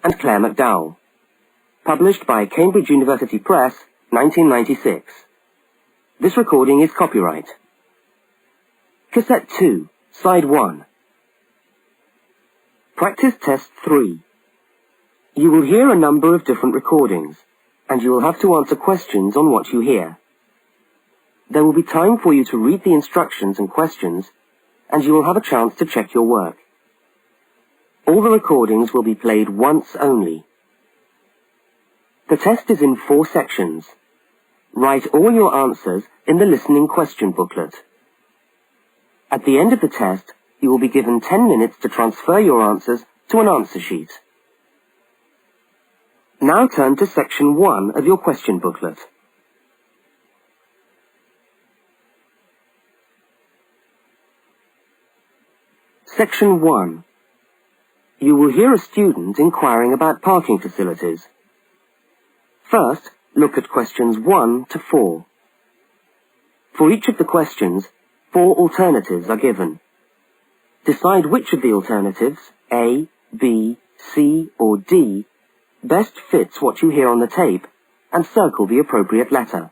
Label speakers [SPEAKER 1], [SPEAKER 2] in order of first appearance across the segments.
[SPEAKER 1] and Claire McDowell. Published by Cambridge University Press, 1996. This recording is copyright. Cassette 2, Side 1. Practice Test 3. You will hear a number of different recordings, and you will have to answer questions on what you hear. There will be time for you to read the instructions and questions, and you will have a chance to check your work. All the recordings will be played once only. The test is in 4 sections. Write all your answers in the listening question booklet. At the end of the test, you will be given 10 minutes to transfer your answers to an answer sheet. Now turn to section 1 of your question booklet. Section 1. You will hear a student inquiring about parking facilities. First, look at questions 1 to 4. For each of the questions, 4 alternatives are given. Decide which of the alternatives, A, B, C, or D, best fits what you hear on the tape, and circle the appropriate letter.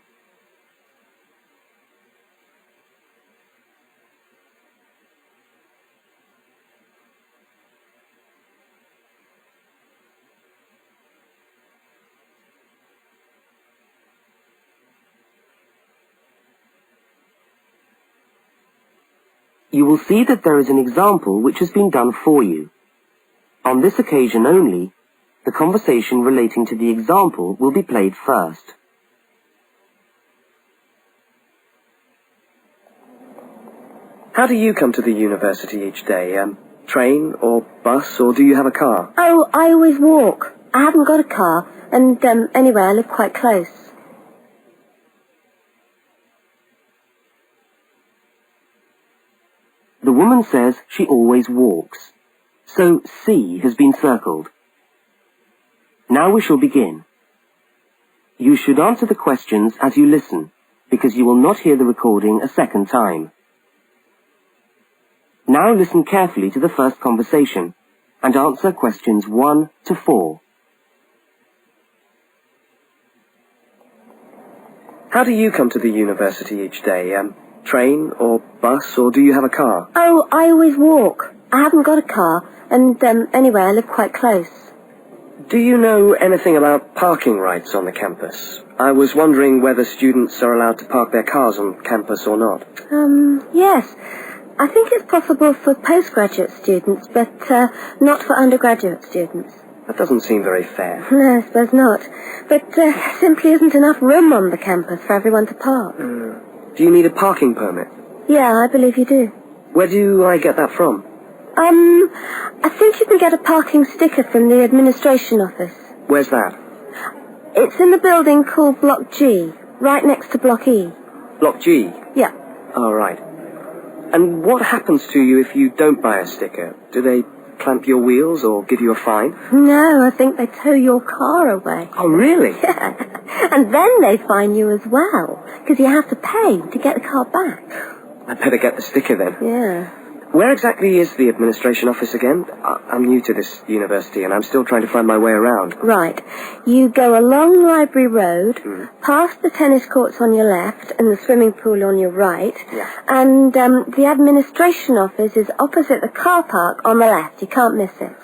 [SPEAKER 1] You will see that there is an example which has been done for you. On this occasion only, the conversation relating to the example will be played first. How do you come to the university each day? Train or bus, or do you have a car?
[SPEAKER 2] Oh, I always walk. I haven't got a car, and anyway, I live quite close.
[SPEAKER 1] The woman says she always walks, so C has been circled. Now we shall begin. You should answer the questions as you listen, because you will not hear the recording a second time. Now listen carefully to the first conversation, and answer questions 1 to 4. How do you come to the university each day? Train or bus, or do you have a car?
[SPEAKER 2] Oh, I always walk. I haven't got a car, and anyway, I live quite close.
[SPEAKER 1] Do you know anything about parking rights on the campus? I was wondering whether students are allowed to park their cars on campus or not.
[SPEAKER 2] Yes. I think it's possible for postgraduate students, but not for undergraduate students.
[SPEAKER 1] That doesn't seem very fair.
[SPEAKER 2] No, I suppose not. But there simply isn't enough room on the campus for everyone to park.
[SPEAKER 1] Do you need a parking permit?
[SPEAKER 2] Yeah, I believe you do.
[SPEAKER 1] Where do I get that from?
[SPEAKER 2] I think you can get a parking sticker from the administration office.
[SPEAKER 1] Where's that?
[SPEAKER 2] It's in the building called Block G, right next to Block E.
[SPEAKER 1] Block G?
[SPEAKER 2] Yeah.
[SPEAKER 1] Oh, right. And what happens to you if you don't buy a sticker? Do they clamp your wheels or give you a fine?
[SPEAKER 2] No, I think they tow your car away.
[SPEAKER 1] Oh, really?
[SPEAKER 2] Yeah. And then they fine you as well, because you have to pay to get the car back.
[SPEAKER 1] I'd better get the sticker then.
[SPEAKER 2] Yeah.
[SPEAKER 1] Where exactly is the administration office again? I'm new to this university and I'm still trying to find my way around.
[SPEAKER 2] Right. You go along Library Road, past the tennis courts on your left and the swimming pool on your right.
[SPEAKER 1] Yeah.
[SPEAKER 2] And the administration office is opposite the car park on the left. You can't miss it.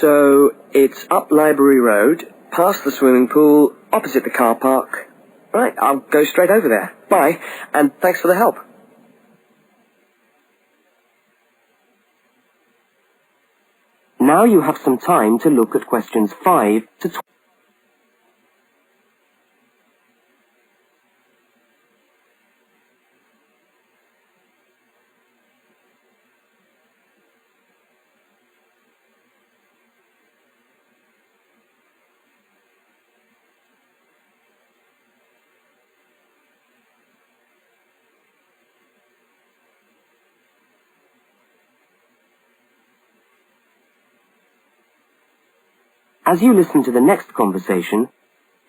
[SPEAKER 1] So it's up Library Road, past the swimming pool, opposite the car park. Right, I'll go straight over there. Bye, and thanks for the help. Now you have some time to look at questions 5 to 12. As you listen to the next conversation,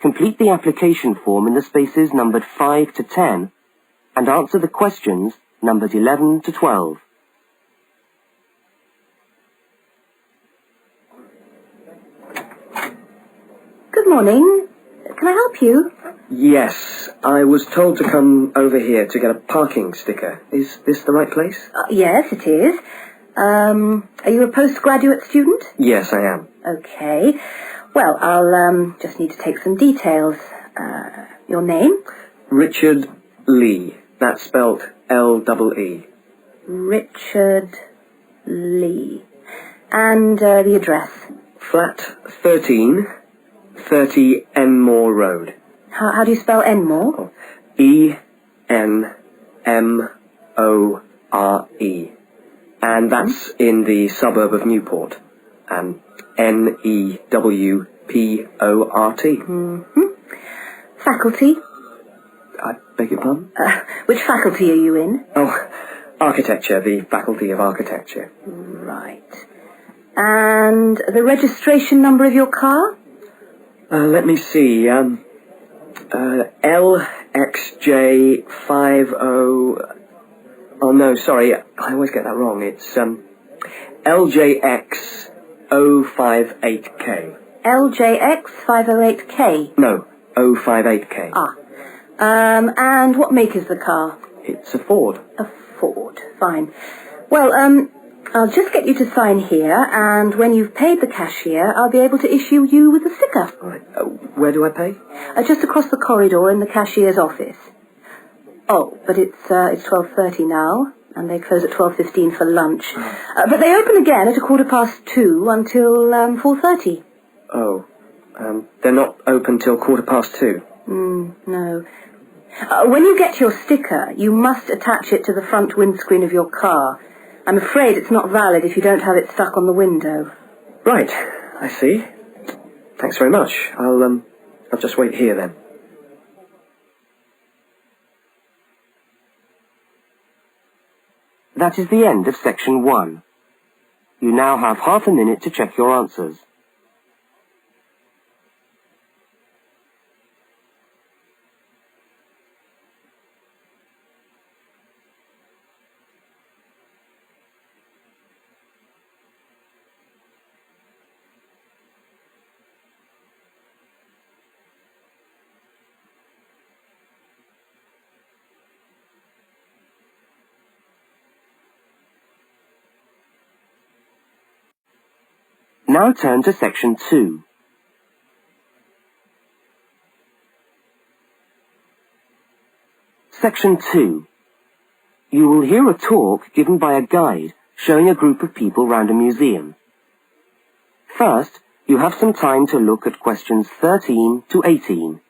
[SPEAKER 1] complete the application form in the spaces numbered 5 to 10 and answer the questions numbered 11 to 12.
[SPEAKER 2] Good morning. Can I help you?
[SPEAKER 1] Yes, I was told to come over here to get a parking sticker. Is this the right place?
[SPEAKER 2] Yes, it is. Are you a postgraduate student?
[SPEAKER 1] Yes, I am.
[SPEAKER 2] Okay. Well, I'll just need to take some details. Your name?
[SPEAKER 1] Richard Lee. That's spelt L-E-E.
[SPEAKER 2] Richard Lee. And the address?
[SPEAKER 1] Flat 13, 30 Enmore Road.
[SPEAKER 2] How do you spell Enmore?
[SPEAKER 1] E-N-M-O-R-E. And that's in the suburb of Newport. N-E-W-P-O-R-T.
[SPEAKER 2] Faculty?
[SPEAKER 1] I beg your pardon?
[SPEAKER 2] Which faculty are you in?
[SPEAKER 1] Oh, architecture, the Faculty of Architecture.
[SPEAKER 2] Right. And the registration number of your car?
[SPEAKER 1] Let me see, LXJ50... Oh, no, sorry, I always get that wrong. It's, LJX058K.
[SPEAKER 2] LJX508K?
[SPEAKER 1] No, 058K.
[SPEAKER 2] And what make is the car?
[SPEAKER 1] It's a Ford.
[SPEAKER 2] A Ford. Fine. Well, I'll just get you to sign here, and when you've paid the cashier, I'll be able to issue you with a sticker.
[SPEAKER 1] All right. Where do I pay?
[SPEAKER 2] Just across the corridor in the cashier's office. Oh, but it's 12:30 now, and they close at 12:15 for lunch. But they open again at 2:15 until 4:30.
[SPEAKER 1] Oh, they're not open till 2:15.
[SPEAKER 2] No. When you get your sticker, you must attach it to the front windscreen of your car. I'm afraid it's not valid if you don't have it stuck on the window.
[SPEAKER 1] Right, I see. Thanks very much. I'll just wait here then. That is the end of section 1. You now have half a minute to check your answers. Now turn to section 2. Section 2. You will hear a talk given by a guide showing a group of people round a museum. First, you have some time to look at questions 13 to 18.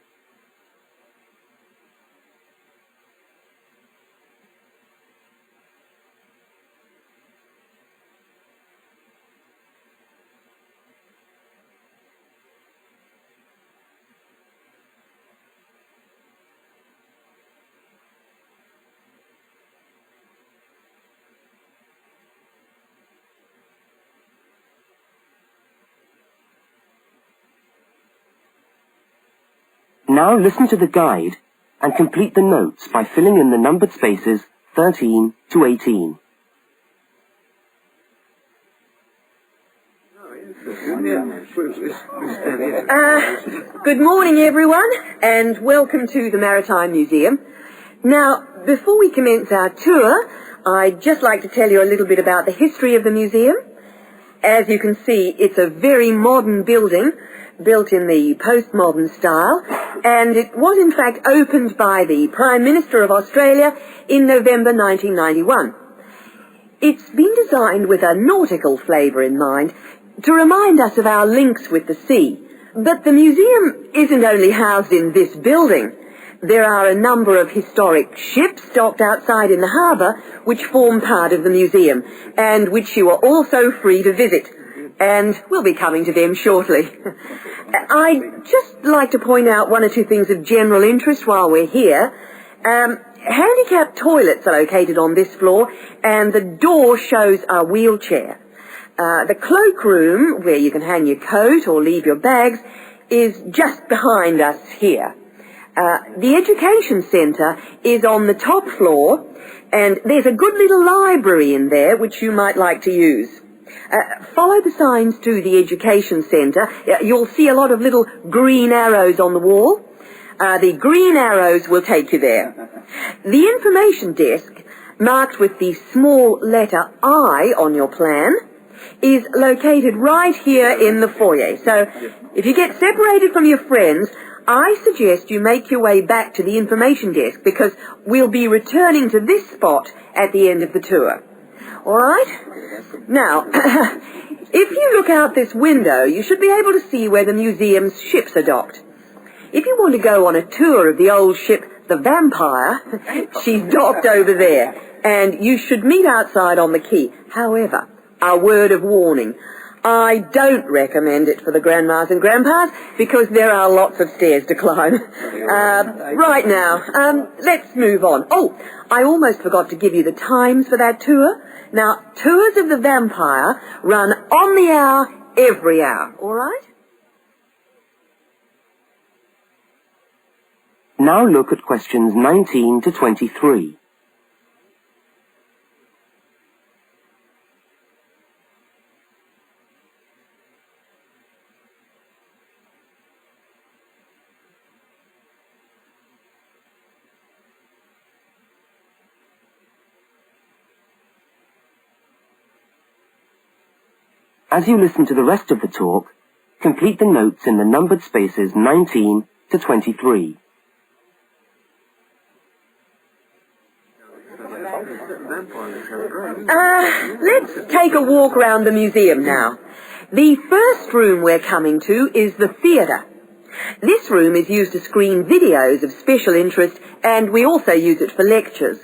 [SPEAKER 1] Now listen to the guide and complete the notes by filling in the numbered spaces 13 to 18.
[SPEAKER 3] Good morning, everyone, and welcome to the Maritime Museum. Now, before we commence our tour, I'd just like to tell you a little bit about the history of the museum. As you can see, it's a very modern building, built in the postmodern style, and it was in fact opened by the Prime Minister of Australia in November 1991. It's been designed with a nautical flavour in mind, to remind us of our links with the sea. But the museum isn't only housed in this building. There are a number of historic ships docked outside in the harbour which form part of the museum, and which you are also free to visit. And we'll be coming to them shortly. I'd just like to point out one or two things of general interest while we're here. Handicapped toilets are located on this floor, and the door shows a wheelchair. The cloakroom, where you can hang your coat or leave your bags, is just behind us here. The education centre is on the top floor, and there's a good little library in there which you might like to use. Follow the signs to the Education Centre. You'll see a lot of little green arrows on the wall. The green arrows will take you there. The information desk, marked with the small letter I on your plan, is located right here in the foyer. So if you get separated from your friends, I suggest you make your way back to the information desk because we'll be returning to this spot at the end of the tour. All right? Now, if you look out this window, you should be able to see where the museum's ships are docked. If you want to go on a tour of the old ship, the Vampire, she's docked over there, and you should meet outside on the quay. However, a word of warning. I don't recommend it for the grandmas and grandpas because there are lots of stairs to climb. Right now, let's move on. Oh, I almost forgot to give you the times for that tour. Now, tours of the Vampire run on the hour, every hour, all right?
[SPEAKER 1] Now look at questions 19 to 23. As you listen to the rest of the talk, complete the notes in the numbered spaces 19 to 23.
[SPEAKER 3] Let's take a walk around the museum now. The first room we're coming to is the theatre. This room is used to screen videos of special interest, and we also use it for lectures.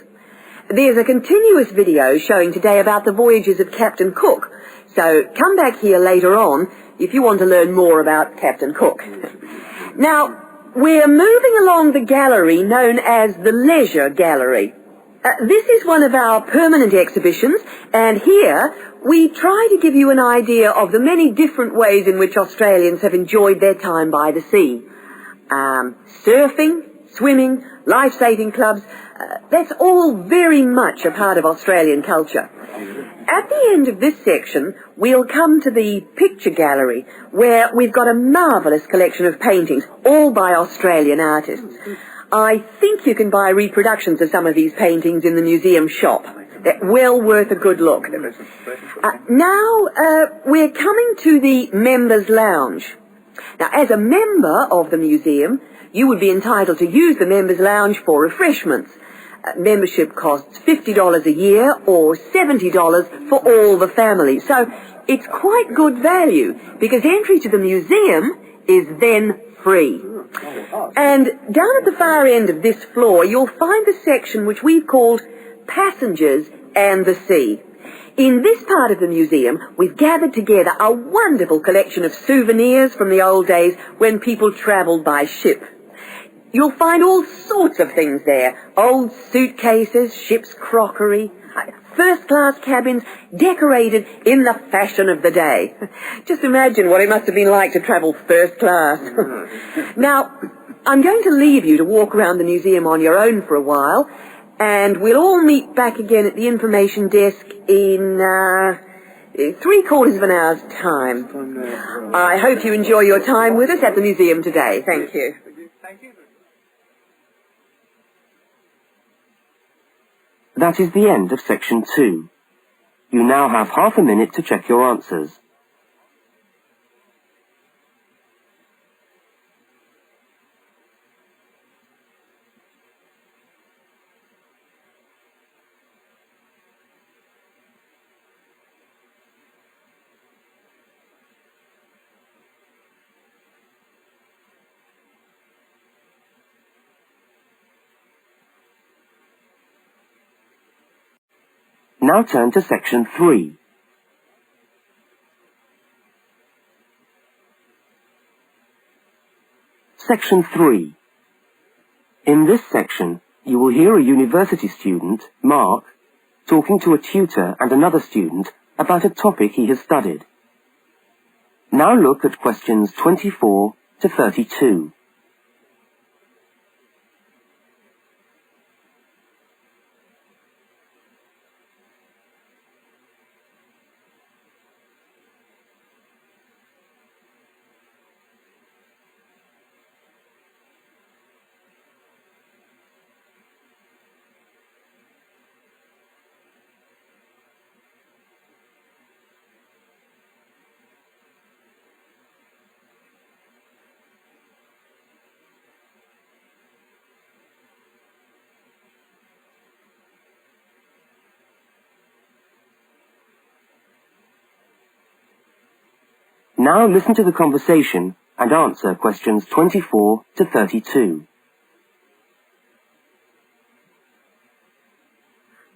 [SPEAKER 3] There's a continuous video showing today about the voyages of Captain Cook, so come back here later on if you want to learn more about Captain Cook. Now, we're moving along the gallery known as the Leisure Gallery. This is one of our permanent exhibitions, and here we try to give you an idea of the many different ways in which Australians have enjoyed their time by the sea. Surfing, swimming, life-saving clubs, that's all very much a part of Australian culture. At the end of this section, we'll come to the picture gallery, where we've got a marvellous collection of paintings, all by Australian artists. I think you can buy reproductions of some of these paintings in the museum shop. They're well worth a good look. Now, we're coming to the Members' Lounge. Now, as a member of the museum, you would be entitled to use the Members' Lounge for refreshments. Membership costs $50 a year or $70 for all the family. So it's quite good value because entry to the museum is then free. And down at the far end of this floor, you'll find the section which we've called Passengers and the Sea. In this part of the museum, we've gathered together a wonderful collection of souvenirs from the old days when people travelled by ship. You'll find all sorts of things there. Old suitcases, ship's crockery, first-class cabins decorated in the fashion of the day. Just imagine what it must have been like to travel first class. Now, I'm going to leave you to walk around the museum on your own for a while, and we'll all meet back again at the information desk in 3/4 of an hour's time. I hope you enjoy your time with us at the museum today. Thank you.
[SPEAKER 1] That is the end of section 2. You now have half a minute to check your answers. Now turn to section 3. Section 3. In this section, you will hear a university student, Mark, talking to a tutor and another student about a topic he has studied. Now look at questions 24 to 32. Now listen to the conversation and answer questions 24 to 32.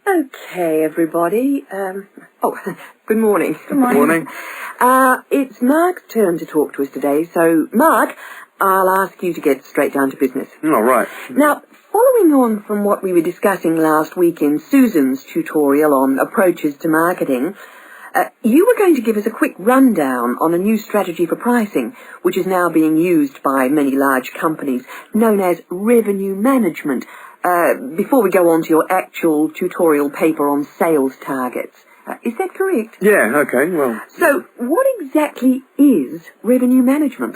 [SPEAKER 3] Okay, everybody. Good morning.
[SPEAKER 2] Good morning.
[SPEAKER 3] It's Mark's turn to talk to us today, so Mark, I'll ask you to get straight down to business.
[SPEAKER 4] All right.
[SPEAKER 3] Now, following on from what we were discussing last week in Susan's tutorial on approaches to marketing, you were going to give us a quick rundown on a new strategy for pricing, which is now being used by many large companies, known as revenue management, before we go on to your actual tutorial paper on sales targets. Is that correct?
[SPEAKER 4] Yeah, okay, well...
[SPEAKER 3] So, what exactly is revenue management?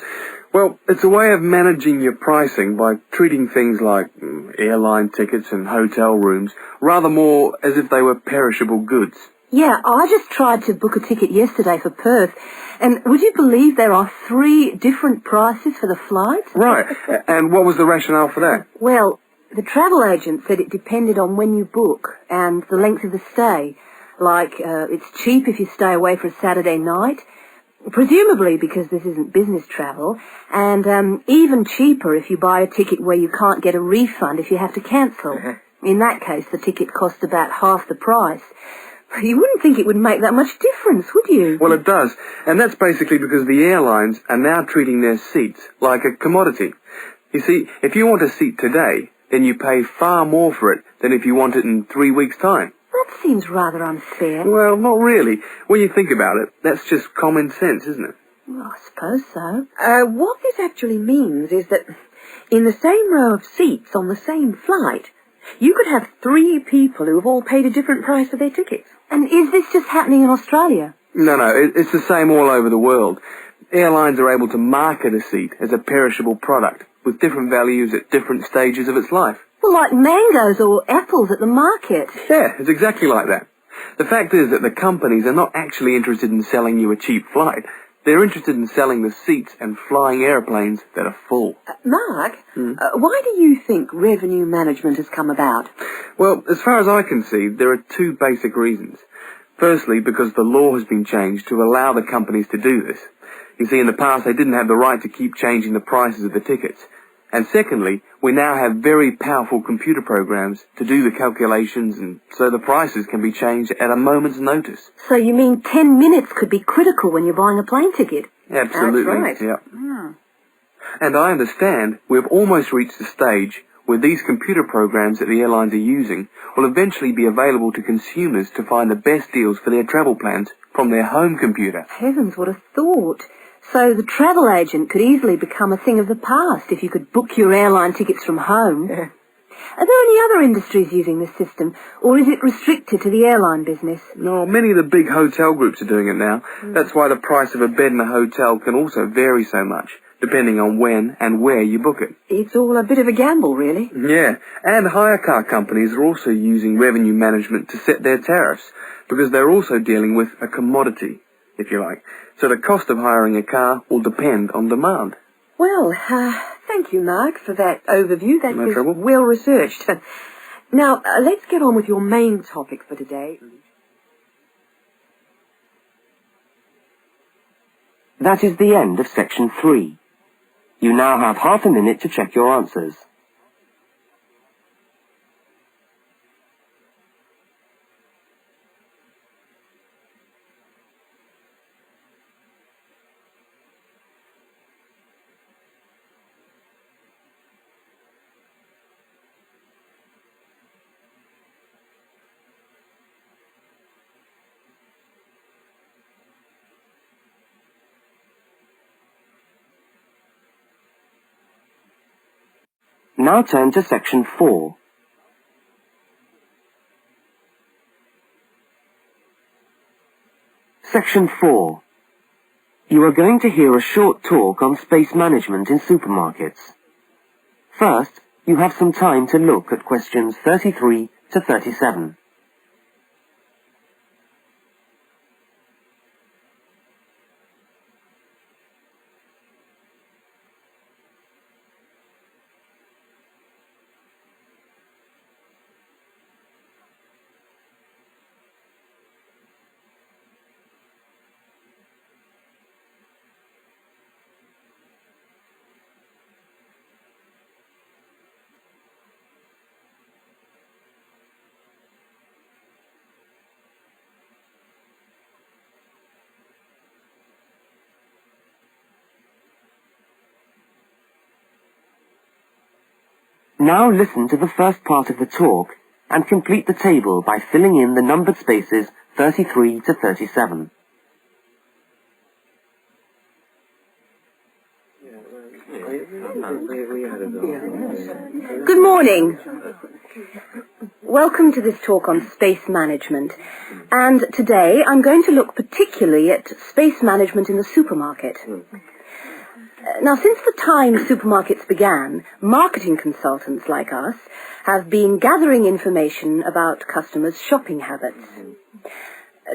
[SPEAKER 4] Well, it's a way of managing your pricing by treating things like airline tickets and hotel rooms rather more as if they were perishable goods.
[SPEAKER 2] Yeah, I just tried to book a ticket yesterday for Perth, and would you believe there are 3 different prices for the flights?
[SPEAKER 4] Right, and what was the rationale for that?
[SPEAKER 2] Well, the travel agent said it depended on when you book and the length of the stay. Like, it's cheap if you stay away for a Saturday night, presumably because this isn't business travel, and even cheaper if you buy a ticket where you can't get a refund if you have to cancel. In that case, the ticket costs about half the price. You wouldn't think it would make that much difference, would you?
[SPEAKER 4] Well, it does, and that's basically because the airlines are now treating their seats like a commodity. You see, if you want a seat today, then you pay far more for it than if you want it in 3 weeks' time.
[SPEAKER 2] That seems rather unfair.
[SPEAKER 4] Well, not really. When you think about it, that's just common sense, isn't it?
[SPEAKER 2] Well, I suppose so.
[SPEAKER 3] What this actually means is that in the same row of seats on the same flight, you could have 3 people who have all paid a different price for their tickets.
[SPEAKER 2] And is this just happening in Australia?
[SPEAKER 4] No, it's the same all over the world. Airlines are able to market a seat as a perishable product with different values at different stages of its life.
[SPEAKER 2] Well, like mangoes or apples at the market.
[SPEAKER 4] Yeah, it's exactly like that. The fact is that the companies are not actually interested in selling you a cheap flight. They're interested in selling the seats and flying airplanes that are full.
[SPEAKER 3] Mark, why do you think revenue management has come about?
[SPEAKER 4] Well, as far as I can see, there are 2 basic reasons. Firstly, because the law has been changed to allow the companies to do this. You see, in the past, they didn't have the right to keep changing the prices of the tickets. And secondly, we now have very powerful computer programs to do the calculations, and so the prices can be changed at a moment's notice.
[SPEAKER 2] So you mean 10 minutes could be critical when you're buying a plane ticket?
[SPEAKER 4] Absolutely.
[SPEAKER 3] That's right.
[SPEAKER 4] Yeah. And I understand we've almost reached the stage where these computer programs that the airlines are using will eventually be available to consumers to find the best deals for their travel plans from their home computer.
[SPEAKER 2] Heavens, what a thought. So the travel agent could easily become a thing of the past if you could book your airline tickets from home. Are there any other industries using this system, or is it restricted to the airline business?
[SPEAKER 4] No, many of the big hotel groups are doing it now. That's why the price of a bed in a hotel can also vary so much, depending on when and where you book it.
[SPEAKER 3] It's all a bit of a gamble, really.
[SPEAKER 4] Yeah, and hire car companies are also using revenue management to set their tariffs, because they're also dealing with a commodity, if you like. So the cost of hiring a car will depend on demand.
[SPEAKER 3] Well, thank you, Mark, for that overview. That
[SPEAKER 4] No
[SPEAKER 3] was
[SPEAKER 4] trouble.
[SPEAKER 3] well researched. Now, let's get on with your main topic for today.
[SPEAKER 1] That is the end of section 3. You now have half a minute to check your answers. Now turn to section 4. Section 4. You are going to hear a short talk on space management in supermarkets. First, you have some time to look at questions 33 to 37. Now listen to the first part of the talk and complete the table by filling in the numbered spaces 33 to 37.
[SPEAKER 2] Good morning. Welcome to this talk on space management. And today I'm going to look particularly at space management in the supermarket. Now, since the time supermarkets began, marketing consultants like us have been gathering information about customers' shopping habits.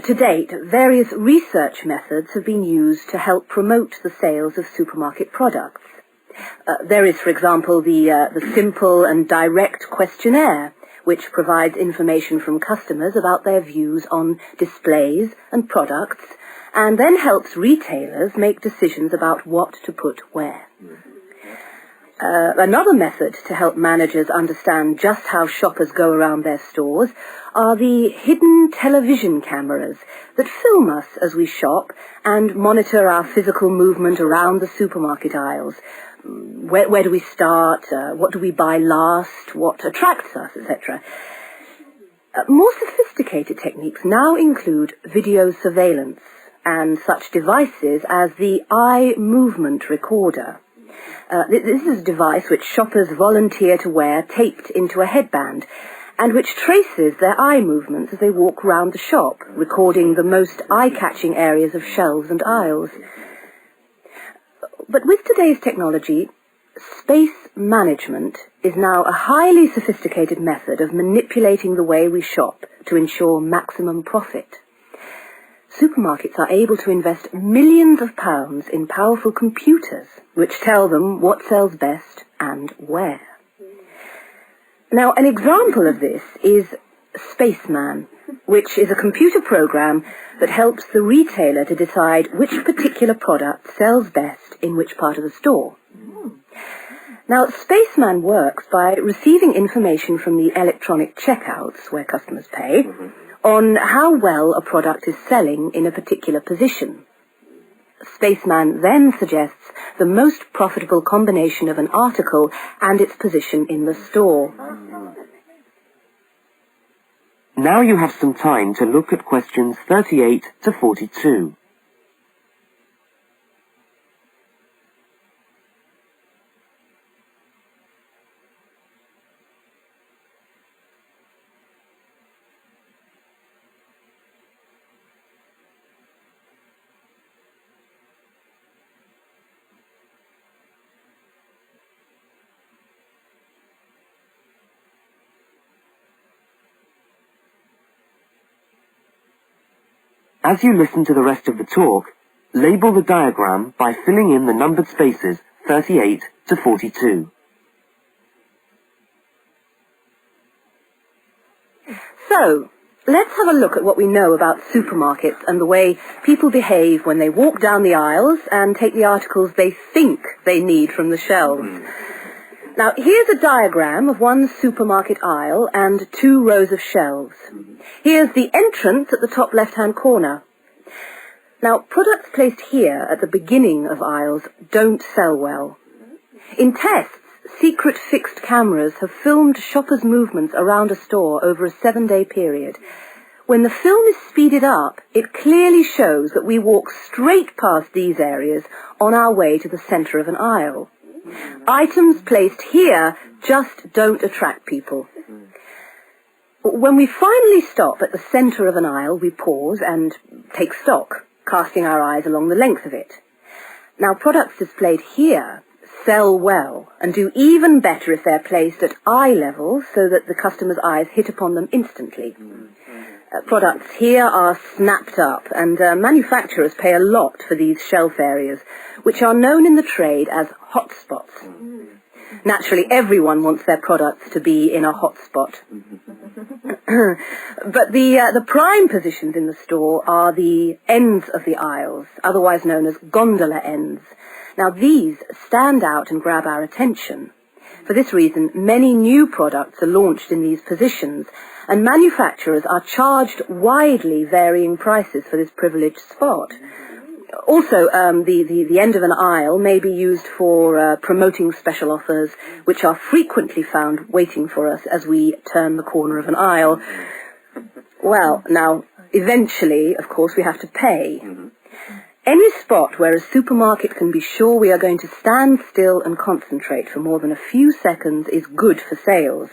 [SPEAKER 2] To date, various research methods have been used to help promote the sales of supermarket products. There is, for example, the simple and direct questionnaire, which provides information from customers about their views on displays and products, and then helps retailers make decisions about what to put where. Another method to help managers understand just how shoppers go around their stores are the hidden television cameras that film us as we shop and monitor our physical movement around the supermarket aisles. Where do we start? What do we buy last? What attracts us, etc. More sophisticated techniques now include video surveillance and such devices as the eye movement recorder. This is a device which shoppers volunteer to wear taped into a headband and which traces their eye movements as they walk around the shop, recording the most eye-catching areas of shelves and aisles. But with today's technology, space management is now a highly sophisticated method of manipulating the way we shop to ensure maximum profit. Supermarkets are able to invest millions of pounds in powerful computers which tell them what sells best and where. Now, an example of this is Spaceman, which is a computer program that helps the retailer to decide which particular product sells best in which part of the store. Now, Spaceman works by receiving information from the electronic checkouts where customers pay on how well a product is selling in a particular position. Spaceman then suggests the most profitable combination of an article and its position in the store.
[SPEAKER 1] Now you have some time to look at questions 38 to 42. As you listen to the rest of the talk, label the diagram by filling in the numbered spaces 38 to 42.
[SPEAKER 2] So, let's have a look at what we know about supermarkets and the way people behave when they walk down the aisles and take the articles they think they need from the shelves. Now, here's a diagram of one supermarket aisle and 2 rows of shelves. Here's the entrance at the top left-hand corner. Now, products placed here at the beginning of aisles don't sell well. In tests, secret fixed cameras have filmed shoppers' movements around a store over a 7-day period. When the film is speeded up, it clearly shows that we walk straight past these areas on our way to the centre of an aisle. Items placed here just don't attract people. When we finally stop at the centre of an aisle, we pause and take stock, casting our eyes along the length of it. Now, products displayed here sell well and do even better if they're placed at eye level so that the customer's eyes hit upon them instantly. Products here are snapped up, and manufacturers pay a lot for these shelf areas, which are known in the trade as hotspots. Naturally, everyone wants their products to be in a hotspot. But the prime positions in the store are the ends of the aisles, otherwise known as gondola ends. Now, these stand out and grab our attention. For this reason, many new products are launched in these positions, and manufacturers are charged widely varying prices for this privileged spot. Also, the end of an aisle may be used for promoting special offers, which are frequently found waiting for us as we turn the corner of an aisle. Well, now, eventually, of course, we have to pay. Any spot where a supermarket can be sure we are going to stand still and concentrate for more than a few seconds is good for sales.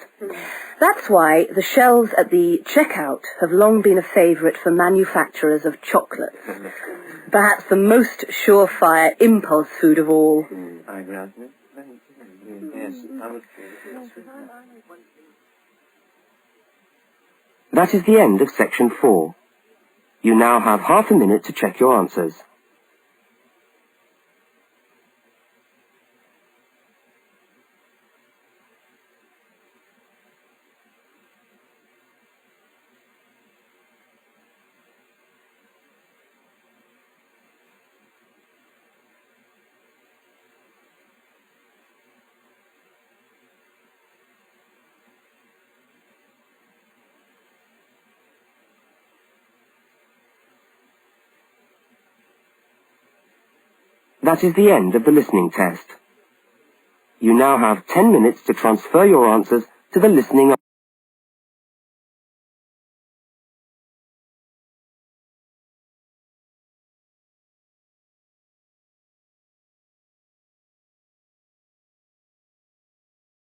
[SPEAKER 2] That's why the shelves at the checkout have long been a favourite for manufacturers of chocolates. Perhaps the most surefire impulse food of all.
[SPEAKER 1] That is the end of section 4. You now have half a minute to check your answers. That is the end of the listening test. You now have 10 minutes to transfer your answers to the listening